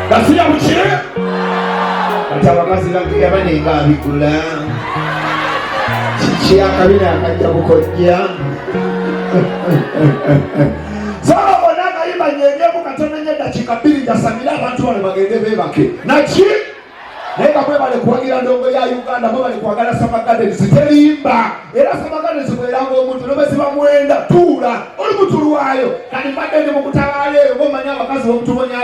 Gasuya mukire. Ati abakazi bakiya banenga abigula. Kiki akabina akajja bukojja. Saba nagayimba nyenyeku katono nyenda kikabiri jasamira abantu bano bagende bebake. Naki? Nega kwe bale kuwagira ndongo ya Uganda bwe bale kwagala Samagade ziterimba. Era Samagade zikwelanga omuntu nobe zibamwenda tuula. Oli mutulwayo. Kali mbadde mu kutalaale ngomanya abakazi bomutubonya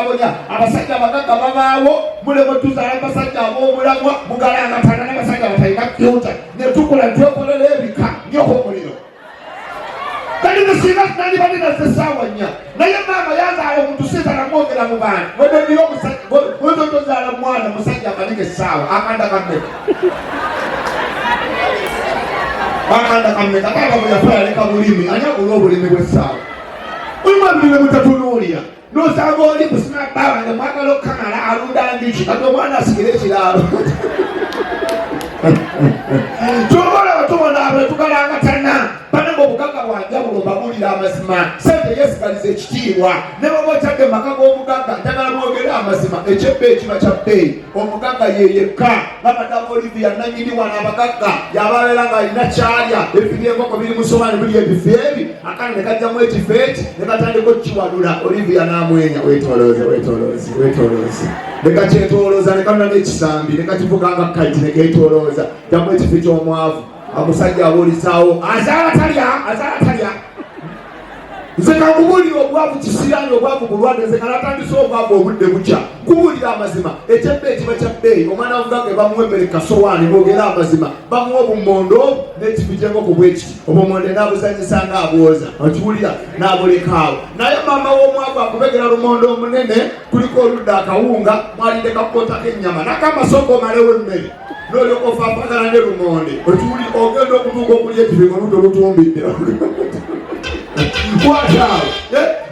abasajja abagagga babaawo mulemo tuzala abasajja ab'omulamwa mugalanga tana n'abasajja batayina kyuta ne tukula twekolera ebika nyoko muliro. Kali nsinga nani badina sesawa nya naye mama yazaala omuntu sitala mwogera mu bana wede ndiyo musajja wede tozaala mwana musajja amanike sawa akanda kameka kaba buyafaya leka bulimi anyagula obulimi bw'essaawa ulimwabulime mutatunuulira n'osanga oli businabbawa nga mwagala okkamala alunda ndiki kati omwana asigire ekiraalo tuobola batubona abetugalangatana banenga obugagga bwanjawulo babulira amazima sente yesigaliza ekitiibwa ne baba okyadde maka g'omugagga njagala mwogere amazima ekyebbe ekiba kya bbeeyi omugagga yeyekka babadamu Olivia nanyini wano abagagga yababeera ng'alina kyalya ebifi by'enkoko biri mu sowaani buli ebifi ebi akana ne kajjamu ekifo eki ne katandika okukiwadula Olivia n'amwenya wetolooze ne kakyetolooza ne kanona n'ekisambi ne kakivuganga kati ne keetolooza jamu ekifo ky'omwavu amusajja abuulisaawo azaala talya nze kakubulira obwavu kisirani obwavu bulwadde nze kalatandisa obwavu obudde bukya kubulira amazima ekyebbe ekiba kya bbeeyi omwana wamugagga bamuwa emmere kasowaani boogera amazima bamuwa obumondo n'ekifi ky'enkoko bwekiti obumonde n'abuzanyisa ng'abwoza okiwulira n'abulekaawo naye maama w'omwavu akubegera lumondo omunene kuliko oludda akawunga mwalinde kakukotako ennyama n'akamasoko omalewo emmere n'olyoka ofaapagana ne lumonde okiwulira ogenda okutuuka okulya ekifi ng'oludda olutumbidde Wataawo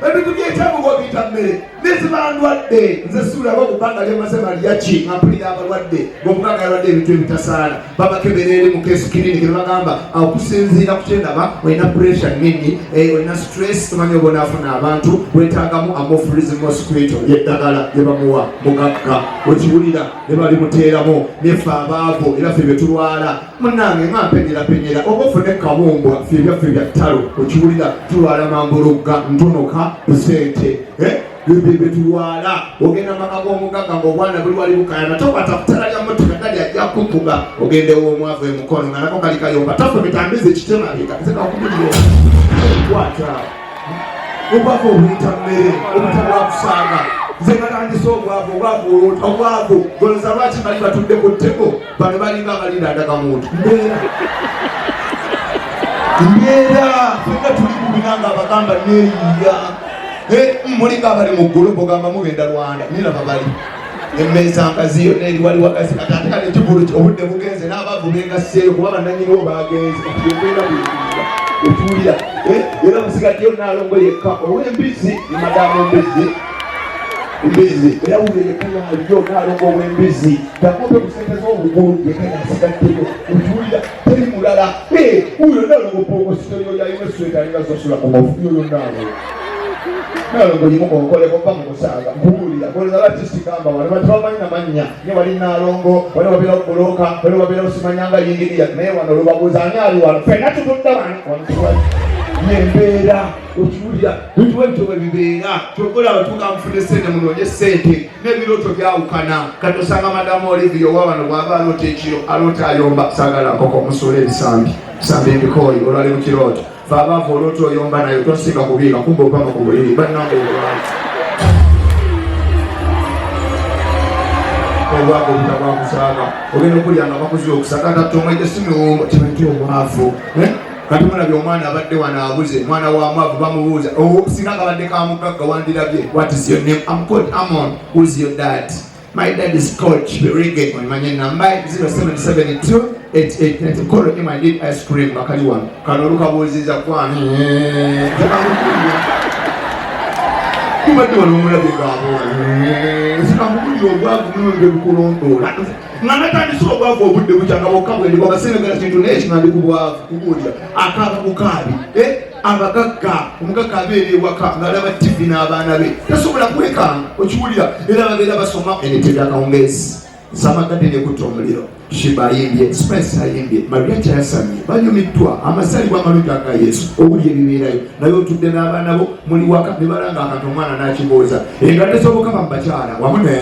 ebintu by'ekyabugo biyita mmere neziba ndwadde nze suulako kubanga lyemasema lyaki mpulira abalwadde ng'omugagga yalwadde ebintu ebitasaana babakebera eri mu keesi kiriniki ne bagamba okusinziira ku kyendaba olina pressure nini olina stress tomanyi oba onaafuna abantu wetaagamu amofulism mosquito yeddagala lye bamuwa mugagga okiwulira ne balimuteeramu nefe abaavu era ffe bye tulwala munnange nga mpenyerapenyera oba ofune kabumbwa ffe ebyaffe bya ttalo okiwulira tulwala mambulugga ntonoka busente bye tulwala ogenda maka g'omugagga ng'obwana buli wali bukayana tokwata kutala lya mmotoka gali ajja kukuba ogendewo omwavu emukono nga nako kali kayomba taffe bitambiza ekitemabika nzekakubulira kwata obwavu obuyita mmere obutabwakusaaga nze katandisa obwavu goloza lwaki bali batudde ku tteko bano balinga abalinda ndagamuntu mbeera fenga tuli kubinanga abagamba neeyiya mulinga abali mu ggulu bogamba mugenda Rwanda niraba bali emmeeza nkaziyo neeri wali wakazi katandika nekigulu obudde bugenze n'abavu bengasseeyo kuba bannanyiniwo bagenze okugenda buyingira otuwulira era musigaddeyo naalongo yekka ow'embizi ne madamu embizi era wule yekka yaliyo naalongo ow'embizi takumpe kusente z'obugulu yekka yasigaddeyo otuwulira teri mulala uyo naalongo pongositoyo yalina esweta alinga zosula ku mafu yoyo naalongo nalongo limukonkoleko mba mukusaaga mpulira koleza bakisikamba wano batabamanyi namanya ne wali nalongo wali wabira okubuloka wali wabira osimanyanga yingiriya naye wano lubabuuza ani ali wano fenna tutudde wano nembeera okiwulira bintu bwebityo bwe bibeera kyokola abatuuka mufune sente munoonye sente n'ebirooto byawukana kati osanga madamu Olivia owa wano bw'aba aloota ekiro aloota ayomba saagala nkoko musuula ebisambi ebikooyi olwali mu kirooto abaavu olwota oyomba nayo tosinga kubiika kumba opama ku buliri bannange obwago butabwakusaaga ogenda okulyanga bakuziwa okusaga tatomwejja simiwumba kibantu omwavu kati mulabye omwana abadde wano abuze mwana wa mwavu bamubuuza singa kabadde kamugagga wandirabye what is your name? I'm called Amon. Who's your dad? My dad is Coach Berige on my number 0772 8890. Call him, I need ice cream. Bakali one. Kanoruka boziza kwani. Kubadde wano mulabye ngabo. Sikamukuli obwavu n'ombe bukulondola. Natandise obwavu obudde bukyanga bokka bwe ndi bw'abasenegala kintu n'ekyo nandi ku bwavu kubulira akaaba bukaabi abagagga omugagga abeera ewaka ng'alaba TV n'abaana be tasobola kwekanga okiwulira era bagenda basoma enete byakawungeezi Samagadde ne kutta omuliro Shiba ayimbye Spice ayimbye Maria kyayasamye banyumiddwa amasalibwa amalungi aga Yesu owulya ebibeerayo naye otudde n'abaana bo muli waka ne balanga akantu omwana n'akibooza engadde z'obukama mu bakyala wamu ne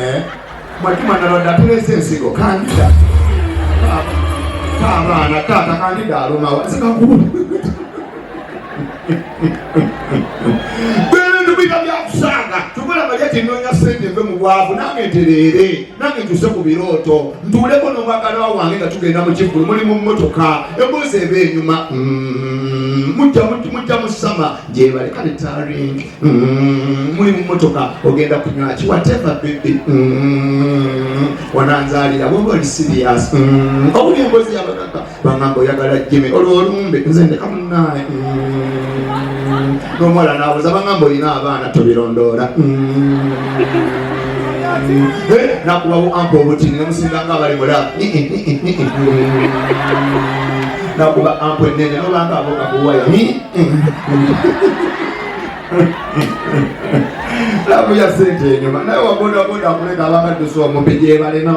Mwatuma nalwadde aterese ensigo kandida abaana taata kandida alumawa zikakubu Bita byakusanga tukola bajeti nnonya sente nve mu bwavu nange nterere nange ntuse ku birooto ntuleko n'omwagala wange nga tugenda mu kivulu muli mu mmotoka emboozi eba enyuma mujja mu sama gyebale kale taring muli mu mmotoka ogenda kunywa ki whatever baby wananzalira bwoba oli serious okuli emboozi yabagagga bangamba oyagala jeme olwo olumbe nze ndeka munnaye n'omwala n'abuuza bangamba olina abaana tobirondoola nakubawo ampa obutini nemusinga nga abali mula nakuba ampa ennene nobanga aboka kuwaya labu ya sente enyuma naye wabodaboda akuleka abanga tusowa mumpe gyebalina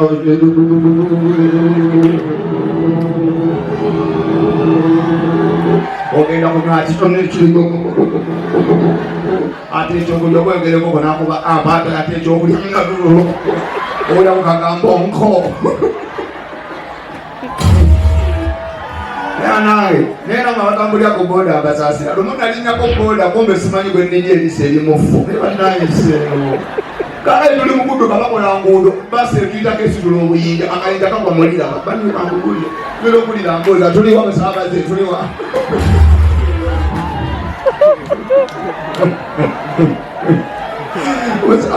ogenda kunywa kitone ekirimu ate ekyokulya okwegereko nakuba ampa ate ekyokulya ola kukagamba onko naye nera nga batambulira ku boda abasaasira lumu nalinyako boda kumbe simanyi gwe nnenya erisa erimufu ebanayiseeno kale tuli mukuduka bakola nguudo basi etuyitako esitula obuyinja akayinja kagwa mulira banikamugulye tuli okulira mbuuza tuliwa musaabaze tuliwa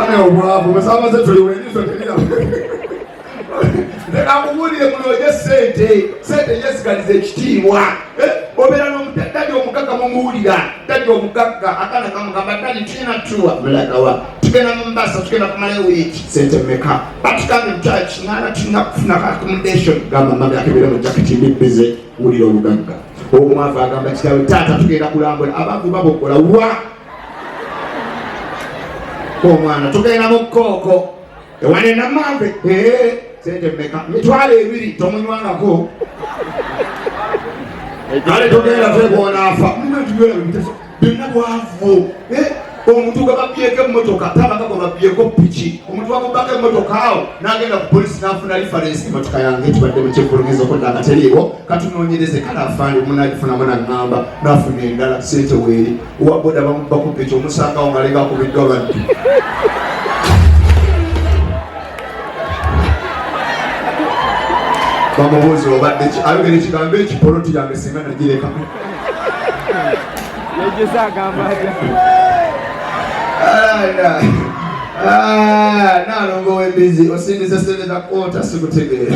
ane obwavu musaabaze tuliwa eriso terira nekakubulire munoje sente yesigaliza ekitiibwa obeera n'omudadi omugagga mumuwulira dadi omugagga akana kamugamba dadi tulina tuwa mulagawa tugenda mu mbasa tugenda kumalayo wiiki sente mmeka batugambe muchurch ngana tulina kufuna accommodation gamba mama yakebera mu jaketi mbibbize wulira olugagga omwavu agamba kitawe taata tugenda kulambula abantu babokola wa omwana tugenda mu kkooko ewane namambe sente mmeka mitwalo 2 tomunywangako ale togenda twekoonaafa byonna bwavu omuntu gwe babyeko emmotoka tabaga gwe babyeko piki omuntu bagobako emmotoka awo n'agenda ku polisi n'afuna referensi emmotoka yange tubadde mu kyefulumiriza okodda akateriiwo katunoonyereze kale afaani omunagifunamu naŋŋamba n'afuna endala sente weeri owa boda bamubbaku piki omusangawo ng'alenga akubiddwa baddu bamubuuzi obadde ayogera ekigambo ekipoloti yange singa nagireka nalongo wembizi osindise sente zakota sikutegeera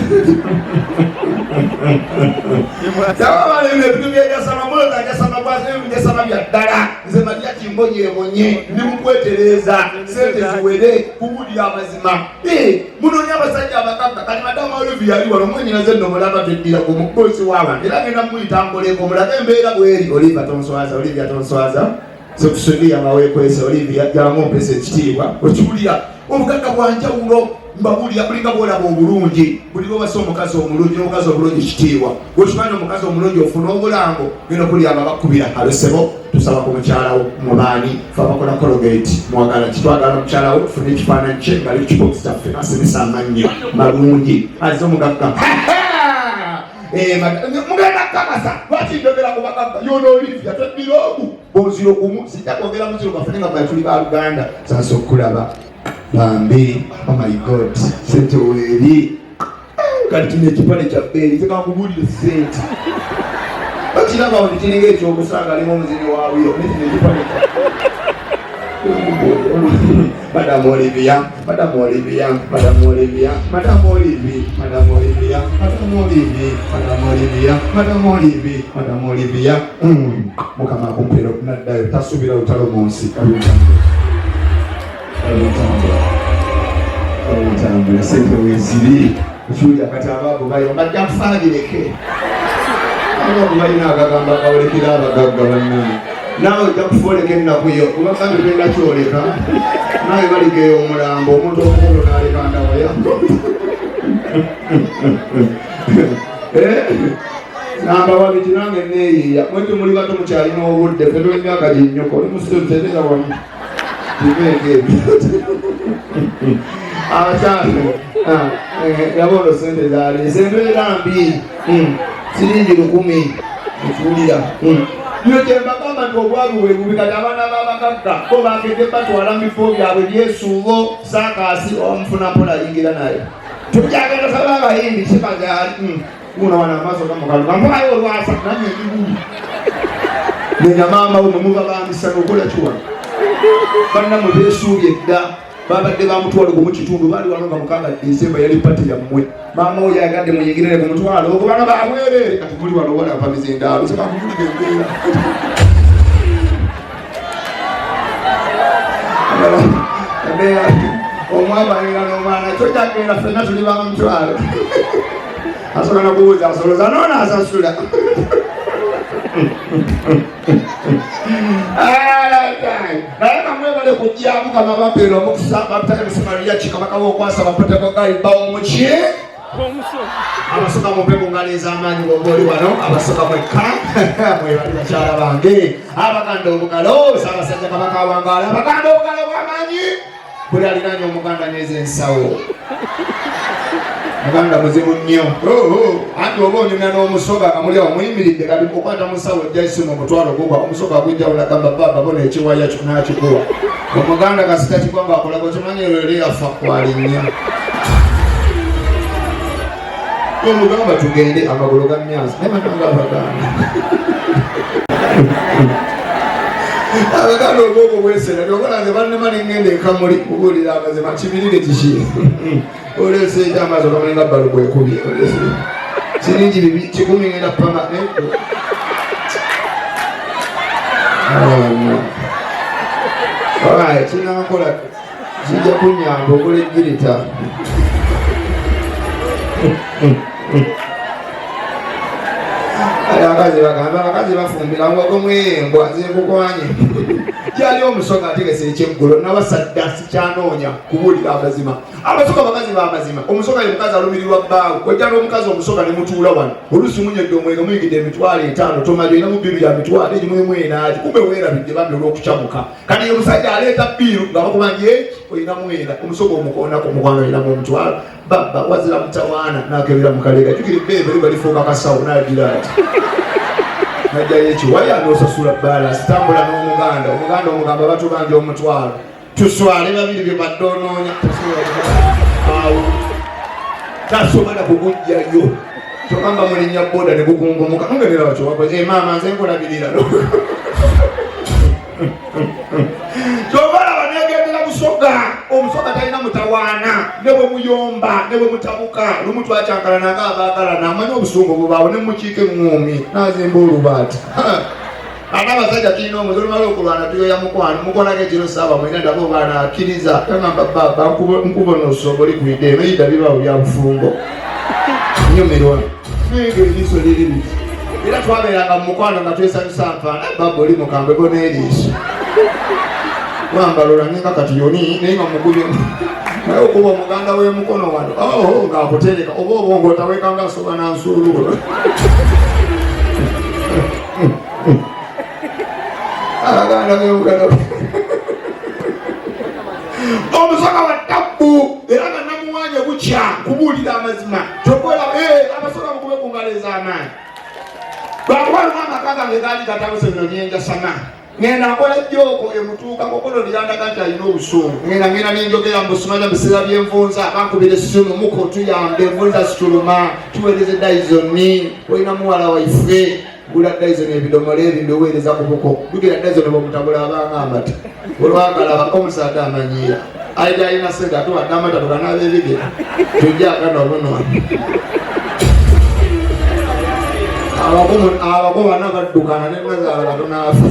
tawabaleme ebitu byejasama muloza jasama bwasema byaddala nze malya kimbonyemonye ndi mukwetereza sente ziwere kuwulira amazima munonya abasajja abagagga kati madamu Olivia yali wano mwenyinaze nno mulaba teddira ku mukozi w'abantu era genda muyita nkoleko mulage embeera bweri Olivia tonswaza sokusudia mawekwese Olivia jangu mpese ekitiibwa okiwulira obugagga bwanjawulo mbabulira bulinga bwolaba obulungi buli bwebasa omukazi omulungi n'omukazi omulungi kitiibwa wekimanyi omukazi omulungi ofuna obulango genda okulyaba bakubira alosebo tusaba ku mukyalawo mubaani fe abakola cologate mwagala kitwagala omukyalawo tufune ekifaananyi kye ngali kibox kyaffe nasemesa amannya malungi aze omugagga mugenda kakasa lwaki njogera ku bagagga yono Olivia tweddira ogu boziro kumu sijja kwogera muziro kaffe nga bwe tuli ba Luganda sasa okulaba bambi oh my god sente weeri kati kino ekipale kya bbeeri tekakubulire sente bakiraba oli kiringa ekyokusanga alimu omuzini waawiro nekino ekipale Madame Olivia mukama akumpero naddayo tasubira lutalo mu nsi abitambula sente weziri okiwulira kati abaabo bayo bajja kufaagireke abaabo balina agagamba kawulekera abagagga bannange nawe ojja kufoleka ennaku yo kuba kandi tolina kyoleka nawe baligeyo omulambo omuntu omukulu n'aleka ndawaya namba wabiti nange neeyiiya mwete muli bato mukyalina obudde fetula emyaka ginyuka oli musitotendera wamu kimeegeebyo abakyala yabono sente zaleese embeera mbi siringi 1000 ekiwulira bino kyembagamba nti obwavu bwe bubi kati abaana b'abagagga bo bakedde batwala mu bifo byabwe byesuubo saakaasi omufuna mpola ayingira naye tukyagenda saba abayimbi kibagali uno wana amaaso gamukaluka mpayo olwasa nanye ebibuli nenya maama we mwemuva bambisa nokola kiwa bannammwe beesuubye dda babadde bamutwala ku mukitundu baali wano nga mukanga December yali pati yammwe maama oyo yagadde muyigirire ku mutwalo okubanga babwerere kati muli wano wala mpabizindaalo sebakuvuliga embeera omwabalira n'omwana kyojagenda ffenna tuli bamutwalo asobola nokubuuza asoloza noona asasula naye kamwebale kujjamu kama bapeera omukisa babitaebisemaliya kikabaka bokwasa baprotekogali bawomuki abasoka mupe kungalo ez'amaanyi bwoba oli wano abasoka mwekka mwebali bakyala bange abaganda obugalo saabasajja kabaka wangaala abaganda obugalo bw'amaanyi buli alinanya omuganda n'ez'ensawo muganda muzibu nnyo anti oba onyumya n'omusoga nga muli awo muyimiridde kati okwata musawo ojja isimu omutwalo gugwa omusoga gujjawula gamba baba bona ekiwaya nakikuwa omuganda kasita kikwanga akolaga okimanyi lweri yafa kwalinnya omugamba tugende amagulu ga myasi naye matanga abaganda abaganda obwoko bwesera tiokolanze bannema nengenda ekamuli kubuulira amazima kibirire kiki olese ekyamaaso kamulinga bbalu bwekubye siringi 10 ngenda pama kinankola kijja kunyamba okola ejjirita abakazi bagamba abakazi bafumbira ngogomwembwa zinkukwanye kyali omusoga ategese ekyeggulo nabasadda sikyanoonya kubuulira amazima abasoga bakazi b'amazima omusoga ye mukazi alumirirwa bbaawe kwejja n'omukazi omusoga ne mutuula wano oluusi munyedde omwenge muyigidde emitwalo 5 tomalyo ina mu bbiru ya mitwalo egimwemwenaati kumbe weerabidde bambi olw'okukyamuka kati ye musajja aleeta bbiru nga bakubanja eki olina mwenda omusoga omukoonako omukwano olinamu omutwalo baba wazira mutawaana nakebera mukalega jukiri bebe liba lifuuka kasawo nagira ati najjayo ekiwaya n'osasula balasi tambula n'omuganda omugamba batubanja omutwalo tuswale babiri bye badde onoonya awo tasobola kugujjayo togamba mulinnya boda ne gugungumuka nongenera wakyowakoze maama nze nkulabirira kyobala banegendera busoga omusoga talina mutawaana ne bwe muyomba ne bwe mutabuka lumu twakyankala nanga abaagalana amanyi obusungu bubaawo ne mukiika eŋŋoomi nazimba olubaati ate abasajja tulina omuze olumala okulwana tuyoya mukwano mukolako ekiro saaba mwina ndaba obaana akkiriza agamba baba nkubona osoboli kwidde ebiyita bibaawo bya bufumbo nyumirwa nenge eriiso liri biti era twabeeranga mu mukwano nga twesanyusa nfaana baba oli mukambe go n'eriiso wambalola nenga kati yoni naye nga mugubye naye okuba omuganda w'emukono wano ng'akutereka oba obongo otawekanga asoba nansuulula abaganda b'emuganda omusoga wa tabbu era nga namuwanye bukya kubuulira amazima tokola abasoga mukube ku ngalo ez'amaanyi bwakubaluma amaka gange gaali gatabusebino nyenjasama ngenda nkola jjoko emutuuka kokono lyandaga nti alina obusungu ngenda nenjogera mbusumanya biseera byenvunza bankubira essimu muko tuyambe envunza situluma tuweereze dayizoni olina muwala waife gula dayizoni ebidomola ebindi oweereza ku buko dugira dayizoni bwemutabula abanga amata olwagala omusaada amanyiira aida alina sente ate wadde amata tukanaaba ebigere tujja agana obunona abako bana baddukana nenazaala tunaafa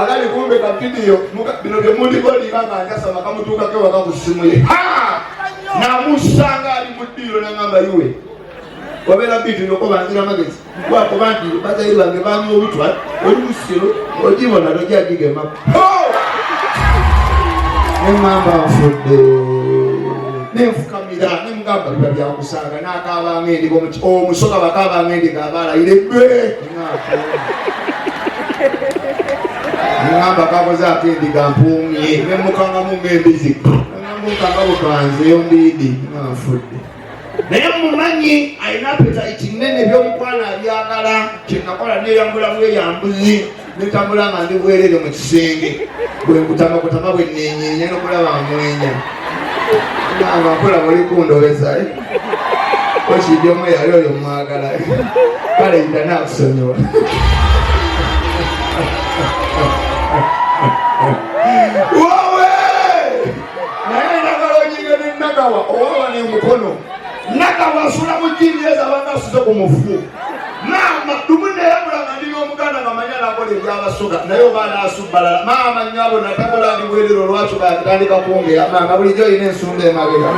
agali kumbe kapidiyo bino byemulikolinganga njasama kamutuukako waka ku ssimu ye namusanga ali mu ddiiro nangamba iwe wabera bitu yoko banzira magezi kwako bantu bazayi bange banyo obutwa olusiro ojibona tojagige map nemamba mfudde nemfukamira nemugamba biba byakusanga nakaba ngende omusoka bakaba ngende kabala ile be nemamba kakoza akendi gampumye nemukanga mungembizi nemukanga bukanze yombidi mfudde naye mumanyi alina appetite nene by'omukwana abyagala kyenakola neyambula bweyambuzi netambula nga ndi bwerere mu kisenge bwe nkutama bwe nenyeenya nokulaba amwenya nanga nkola buli kundobeza okidyomu yali oyo mwagala kale nda nakusonyiwa wowe naye nagala onyige nenagawa owawa nemukono nakabasula mujinjeza banasuze ku mufu mama dumune yamulanga ndi omuganda nga manyala akola ebyabasoga naye obaana asubbalala mama nyabo natakola ndi bwerero lwaki batandika kwongera mama bulijjo olina ensonga emabega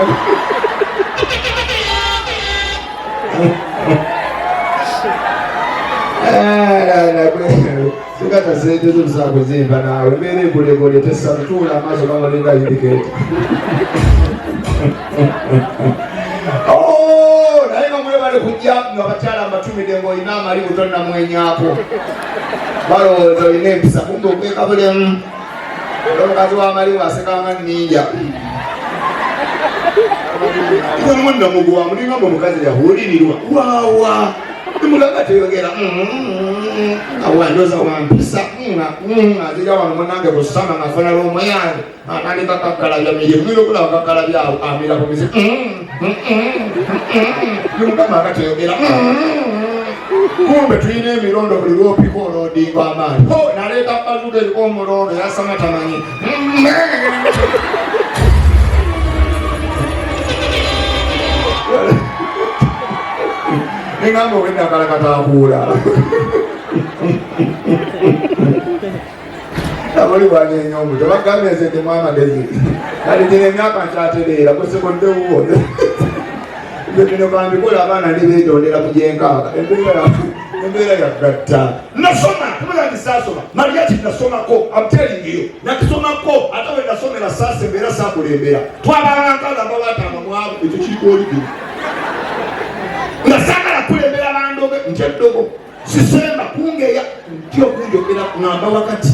sikata sente zotusobola kuzimba naawe mbeera egolegole tesatuula amaaso gamulinga indikeeta naye nga mwebale kujja nga bakyala mbatumidde ng'olina amalibu tonnamwenyaako balowooza olina empisa kumbe okweeka bulemu omukazi w'amalibu asekanga nninja namuguwa mulinga mwe omukazi yahuulirirwa waawa nimulaga teyogera awandoza wampisa azira wano munange kusama nafuna lwomweyange atandika kakalabya mirimu nokulawa kakalabyawo amira ku mizi nimukama akateyogera kumbe tulina emirondo buli lwopika olodinga amaani naleeta baluga eriko omulondo yasama tamanyi ningamba wenda kalakatakuula abali bwanenyomu tebagambye nze ndi mwamagezi kati gino emyaka nkyatereera kwesekondewuwo bino bambikola abaana ndibeetondera mu gyenkaaga embeera yagatta nasoma tebazandisasoma mariaki nasomako amtelingiyo nakisomako ate we nasomera sasa embeera sakulembera twabalankaga babatama mwabu ekyo kirikooligi nasagala kulembera bandoge nkyeddogo sisemba kungeya ntyo kunjogera ngamba wakati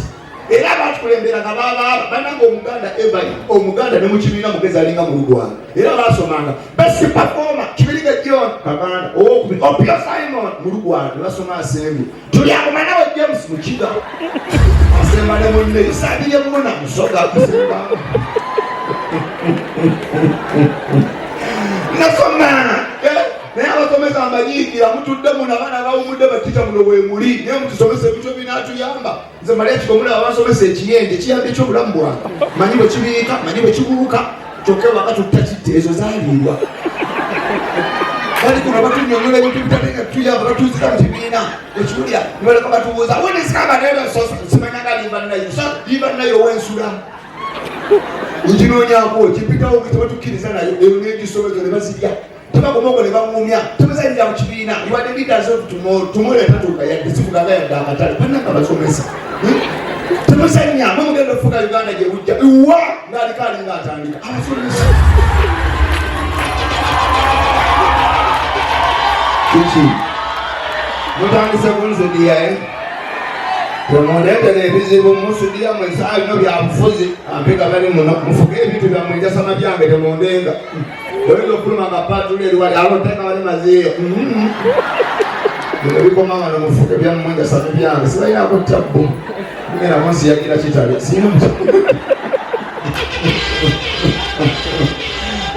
era batukulembera nga babaaba bananga omuganda ebali omuganda ne mukibiina mugezi alinga mu lugwanga era basomanga best performer kibiriga john kaganda owokubiri opio simon mu lugwanga basoma assembly tuli akumanawo james mukiga asemba ne munne isabire muna musoga kusemba nasoma naye abasomesa ambayiikira mutuddemu nabaana bawumudde batika muno bwemuli naye mutusomesa ebityo binatuyamba nze malya kikomulaba basomesa ekiyende kiyamba ekyobulamu bwange manyi bwe kibiika manyi bwe kibuuka kyokka waka tutakitte ezo zaliirwa bali kuno batunyonyola ebintu bitabega tuyamba batuzira mu kibiina ekiwulya nibaleka batubuuza wenesikamba naye simanyanga limba nayo wensula nginonyako kipitawo tebatukkiriza nayo eyo negisobezo ne bazirya tebakomogo ne bamumya tebazalira mu kibiina iwadde leaders of tomorrow etatuuka yadde sifuganga yadde akatale bannanga basomesa tebazanya mumugenda okufuga uganda gye bujja iwa ng'aliko alinga atandika abasomesa kiki mutandise kunzidiyae temundeetera ebizibu musudiya mu esaa bino byabufuzi ampeka bali muno mufuge ebintu byammwe njasama byange temundenga oyinza okuluma akapatula eriwali aloteka bali mazeeyo bino bikoma wano mufuge byammwe njasama byange sibayinako tabbu ngenda munsi yagira kitale sina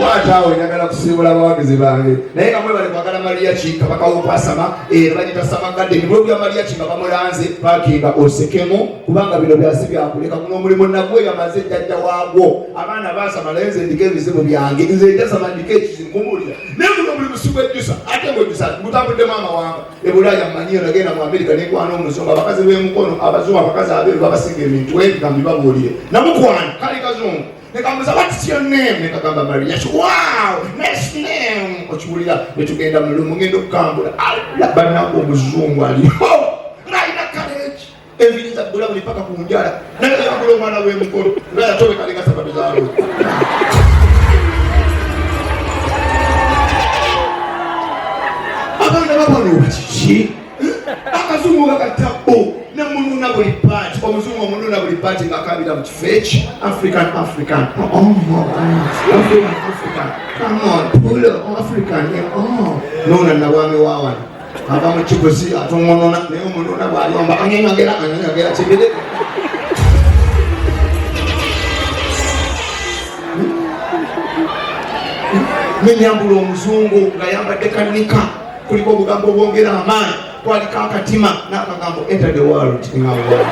wataawe njagala kusiibula abawagizi bange naye nga mwe bali kwagala Maria Kinga bakawupasama bagita Samagadde nibwo bya Maria Kinga bamulanze pakinga osekemo kubanga bino byasi byakuleka muno omulimu nagwe yamaze jjajja waagwo abaana basama lenze ndike ebizibu byange nze ntasama ndike ekizinkumulira naye muno mulimu sigwejjusa ate ngwejjusa mutambudde maama wange ebulaya mmanyiyo nagenda mu Amerika nekwana omusonga abakazi b'emukono abazungu abakazi abeeru babasinga ebintu ebigambi babuulire namukwana kali kazungu nekamuza what's your name nekagamba Maria wow nice name okiwulira bwe tugenda mu lumu ngenda okukambula bannange omuzungu aliho ng'alina kaleegi enviri za bbula buli paka ku njala naye yagula omwana w'emukolo nga yatobekalenga sabato zaalo abaana babalooba kiki akazungu kakatabbo nemununa buli paati omuzungu omununa buli paati ng'akabira mu kifo eki African African come on pull African nona nabwami wawana ava mu kigozi atongonona naye omununa bw'ayomba anyanyagera kibiri nenyambula omuzungu nga yambadde kanika kuliko obugambo obwongera amaanyi kwaliko akatima n'akagambo enter the world ngawa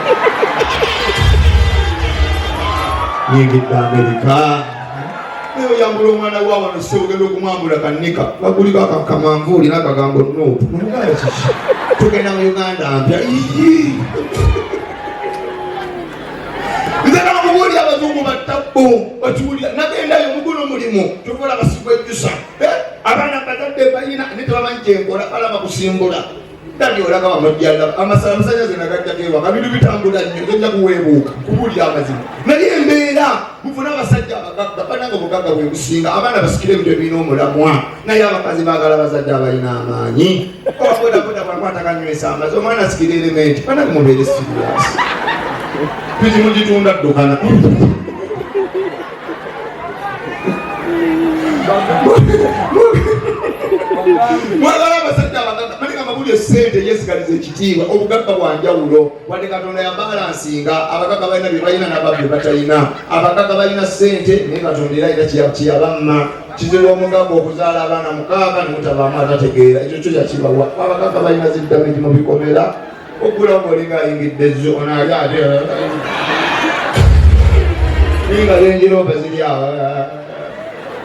nyingidde Amerika naye oyambula omwana waawano seogenda okumwambula kanika bakuliko akamanvuuli n'akagambo nope nomugaya kiki tugenda mu Uganda mpya nze namubuuli abazungu battabbo bakiwulira nagendayo omuguno mulimu tukola basigwa ejjusa abaana bazadde balina nitebamanyi kyenkola balaba kusimbula dadi olaga bamajjala amasannyalaze nagajjako ewaka bintu bitambula nnyo tojja kuweebuuka kubuulira amazima naye embeera mufuna abasajja abagagga bananga obugagga bwe businga abaana basikire ebintu ebirina omulamwa naye abakazi baagala abazadde abalina amaanyi owabodaboda bwakwata kanywesa amazi omwana asikire elementi bananga mubeere siriyasi tuzimu gitunda ddukana mwagala abasajja abagagga malika amabuli esente yesigaliza ekitiibwa obugagga bwanjawulo wadde Katonda yabalansinga abagagga balina bye balina n'ababbi batalina abagagga balina sente naye Katonda era kiyabamma kizibu omugagga okuzaala abaana 6 nemutabaamu atategeera ekyo kyo kyakibawa abagagga balina ziddamiji mu bikomera okulawo ng'olinga ayingidde zona ali ate ninga lenjiroba ziri awo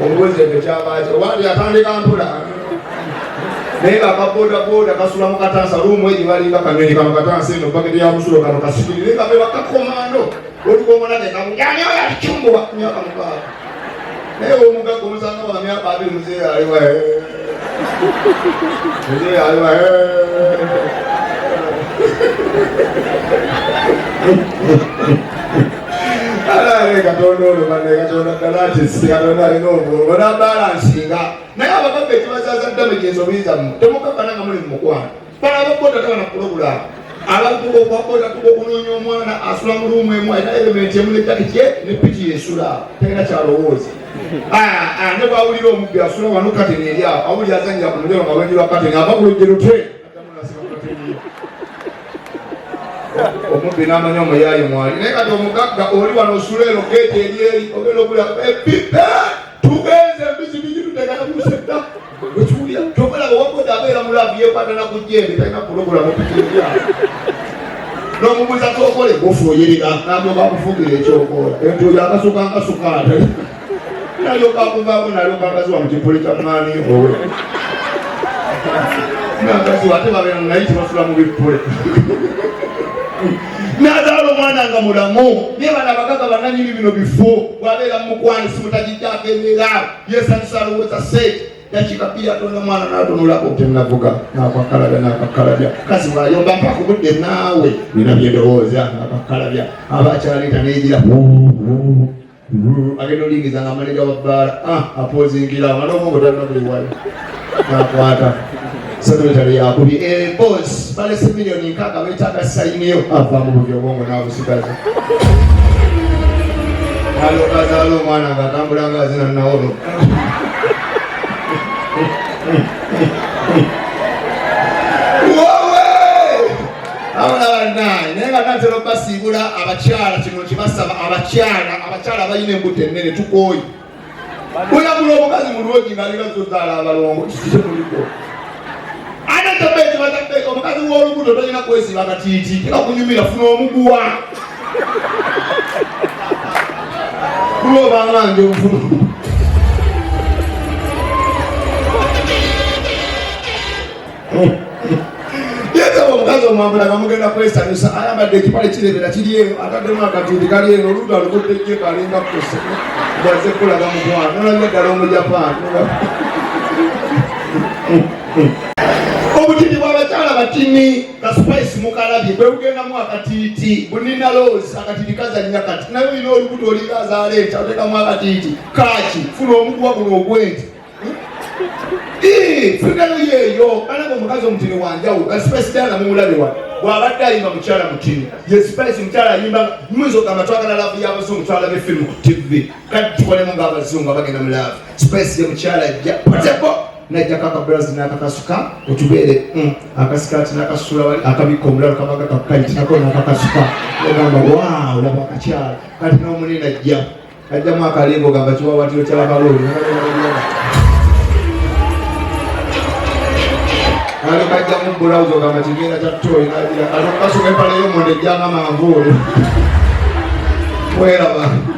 omugozi ekyo kyabaki obandi atandika mpula naye akabodaboda kasula mu katansa luumu egi balinga kanyonyi kano katansa eno baketi ya musulo kano kasikiri naye kabe bakakomando olikomonate kamujani oyo alikyumbuwa myaka 6 naye omugagga omusanga wa myaka 2 muzee aliwa alale Katonda olwo bane Katonda dalati Katonda alina obulungi onabalansinga naye abagagga ekibazaza ddamage ensobizamu temukakananga muli mukwano bala ababoda tabana kulobula abantu okwaboda tukokunoonya omwana asula mu luumu emu alina elementi emu nejakikye ne piki yesula tegena kyalowooza ne bwawulira omubbi asula wano kateni eri awo awuli azanyira ku muliro nga wenjirwa kateni ava kulujjerute omubbi n'amanya omuyaayi mwali naye kati omugagga oli wano osula eno geeti eryeri ogenda okula epipe tugenze embisi bigi tutegana kusedda wekiwulira tokolaba waboda abeera mulavu yekwatana ku jjembe talina kulogolamu pikirya n'omubuuza kyokole gofuuyirira n'amyoka akufugira ekyokola entuuyo akasuka nkasukaate nalyoka akuvaako nalyoka akaziwa mu kipuli kya maani owe nakaziwa ate babeera naye kibasula mu bipule nazaala omwana nga mulamu naye bano abagagga bannanyini bino bifo bwabeera mukwani simutagijjako emera yesanyusa alowooza seeti dakiika bbiri atonda omwana n'atunulako tenavuga n'akakkalabya kasi bwayomba mpaka obudde naawe bina byendowooza n'akakkalabya abakyaleeta neegira agenda olingiza nga amaneja wabbaala apoozingira amalongo talina buli wali n'akwata sekretary yakubye boss balese milioni 6 betaaga sayiniyo ava mu buli obwongo n'abusigaza aliokazaala omwana ng'atambula ng'azina nawono wowe abana bannaye naye nga natera okubasiibula abakyala kino kibasaba abakyala abalina embuto ennene tukooyi oyagula omukazi mu lwogi ng'alina zozaala abalongo kikitemuliko ate omukazi w'olubuto talina kwesiba katiiti teka kunyumira funa omuguwa kulobanga nje ofuna yetaba omukazi omwambula nga mugenda kwesanyusa ayambadde ekipale kirebera kiri eno ataddemu akatiiti kali eno oluudo alukotejje kalinga kose bwazze kulaga mukwana nolabye ddala omujapaani Obutini bw'abakyala batini ka spice mukalabye bwe bugendamu akatiiti bunina loozi akatiiti kazannya kati naye olina olubuto olikazaala enta otekamu akatiiti kaaki funa omuguwa guno ogwenti figalo yeeyo alaba omukazi omutini wanjawulo ka spice ddala mumulabe wano bw'abadde ayimba mukyala mutini ye spice mukyala ayimba muyinza okugamba twagala laavu y'abazungu twalabe firimu ku tv kati tukolemu ng'abazungu abagenda mu laavu spice ye mukyala ajja pateko najja kaka brazi n'akakasuka otubeere akasikati n'akasula wali akabikka omulalo kabaga kakayitako n'akakasuka ogamba waaw laba akakyala kati n'omunene ajjamu akalimbo gamba kiwawatiro ky'abalooli ali kajjamu bulawuzi ogamba kigenda kya toyi ate okukasuka empala y'omonde ejjanga manvuuli weraba